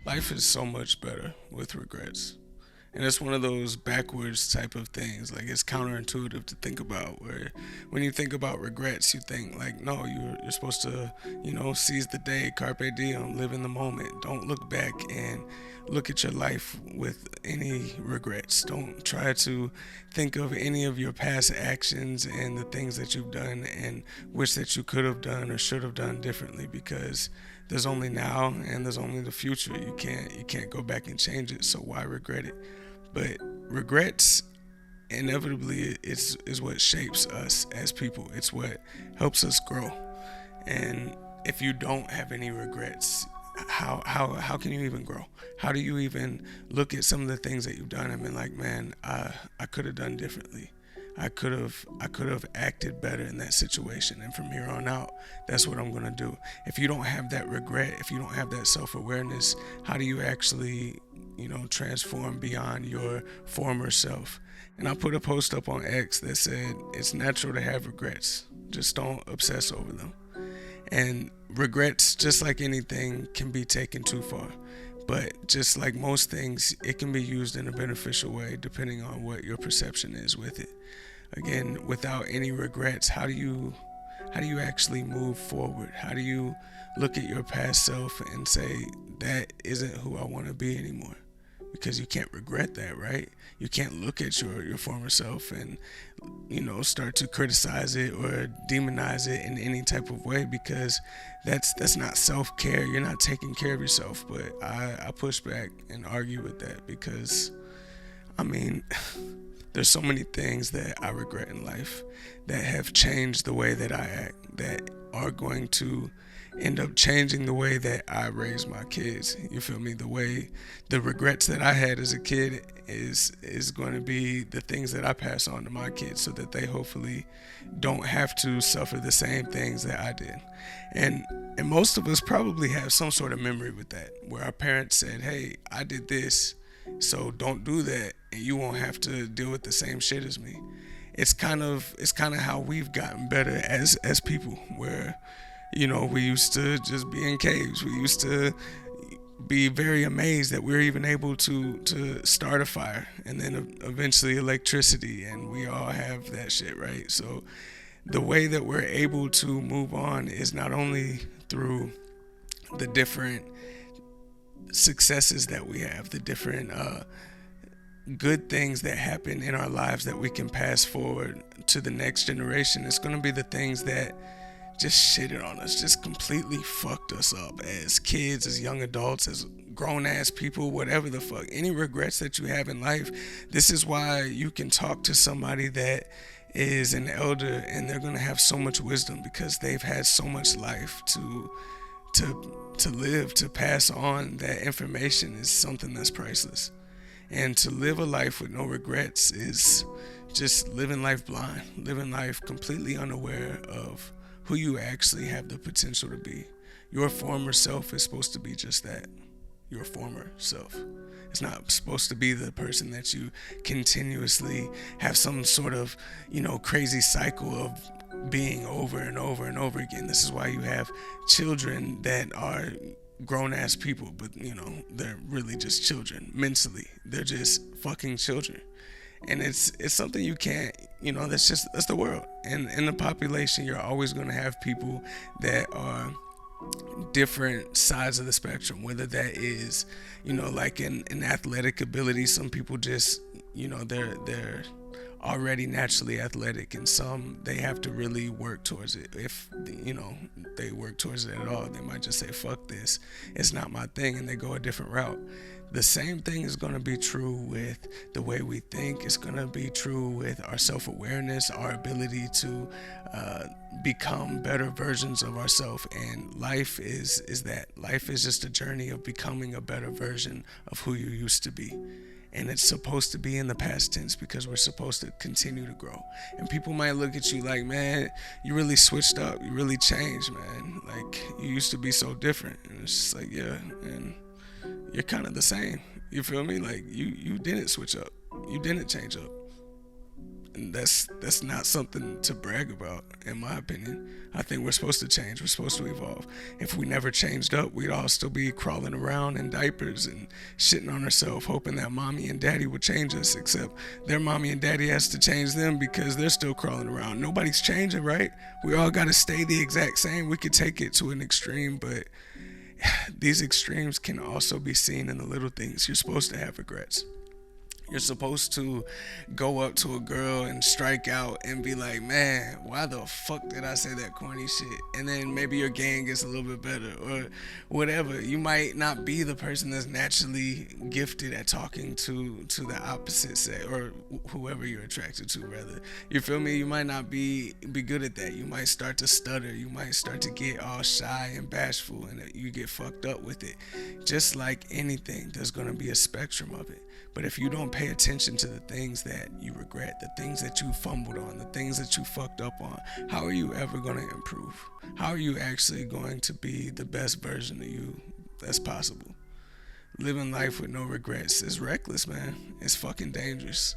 life is so much better with regrets. And it's one of those backwards type of things. Like it's counterintuitive to think about. Where when you think about regrets, you think like, no, you're supposed to, seize the day, carpe diem, live in the moment. Don't look back and look at your life with any regrets. Don't try to think of any of your past actions and the things that you've done and wish that you could have done or should have done differently, because there's only now and there's only the future. You can't go back and change it. So why regret it? But regrets inevitably is what shapes us as people. It's what helps us grow. And if you don't have any regrets, how can you even grow? How do you even look at some of the things that you've done and been like, man, I could have done differently. I could have acted better in that situation, and from here on out, that's what I'm gonna do. If you don't have that regret, if you don't have that self-awareness, how do you actually, transform beyond your former self? And I put a post up on X that said it's natural to have regrets, just don't obsess over them. And regrets, just like anything, can be taken too far. But just like most things, it can be used in a beneficial way depending on what your perception is with it. Again, without any regrets, how do you actually move forward? How do you look at your past self and say that isn't who I want to be anymore? Because you can't regret that, right? You can't look at your former self and start to criticize it or demonize it in any type of way, because that's not self-care. You're not taking care of yourself. But I push back and argue with that, because I mean there's so many things that I regret in life that have changed the way that I act, that are going to end up changing the way that I raise my kids. You feel me? The regrets that I had as a kid is going to be the things that I pass on to my kids, so that they hopefully don't have to suffer the same things that I did. And most of us probably have some sort of memory with that, where our parents said, "Hey, I did this, so don't do that, and you won't have to deal with the same shit as me." It's kind of how we've gotten better as people, where we used to just be in caves. We used to be very amazed that we are even able to start a fire, and then eventually electricity, and we all have that shit, right? So the way that we're able to move on is not only through the different successes that we have, the different good things that happen in our lives that we can pass forward to the next generation. It's going to be the things that just shitted on us, just completely fucked us up as kids, as young adults, as grown ass people, whatever the fuck. Any regrets that you have in life, this is why you can talk to somebody that is an elder and they're gonna have so much wisdom, because they've had so much life to live, to pass on. That information is something that's priceless. And to live a life with no regrets is just living life blind, living life completely unaware of who you actually have the potential to be. Your former self is supposed to be just that, your former self. It's not supposed to be the person that you continuously have some sort of, crazy cycle of being over and over and over again. This is why you have children that are grown ass people, but they're really just children mentally. They're just fucking children. And it's something you can't, that's the world. And in the population, you're always going to have people that are different sides of the spectrum, whether that is, like in athletic ability. Some people just, they're already naturally athletic, and some they have to really work towards it. If they work towards it at all, they might just say, fuck this, it's not my thing, and they go a different route. The same thing is going to be true with the way we think. It's going to be true with our self-awareness, our ability to become better versions of ourselves. And life is that. Life is just a journey of becoming a better version of who you used to be. And it's supposed to be in the past tense, because we're supposed to continue to grow. And people might look at you like, man, you really switched up. You really changed, man. Like, you used to be so different. And it's just like, yeah, and you're kind of the same. You feel me? Like, you didn't switch up. You didn't change up. And that's not something to brag about, in my opinion. I think we're supposed to change. We're supposed to evolve. If we never changed up, we'd all still be crawling around in diapers and shitting on ourselves, hoping that mommy and daddy would change us. Except their mommy and daddy has to change them because they're still crawling around. Nobody's changing, right? We all got to stay the exact same. We could take it to an extreme, but these extremes can also be seen in the little things. You're supposed to have regrets. You're supposed to go up to a girl and strike out and be like, man, why the fuck did I say that corny shit? And then maybe your game gets a little bit better or whatever. You might not be the person that's naturally gifted at talking to the opposite sex or whoever you're attracted to, rather. You feel me? You might not be good at that. You might start to stutter. You might start to get all shy and bashful and you get fucked up with it. Just like anything, there's going to be a spectrum of it. But if you don't pay attention to the things that you regret, the things that you fumbled on, the things that you fucked up on, how are you ever going to improve? How are you actually going to be the best version of you that's possible? Living life with no regrets is reckless, man. It's fucking dangerous.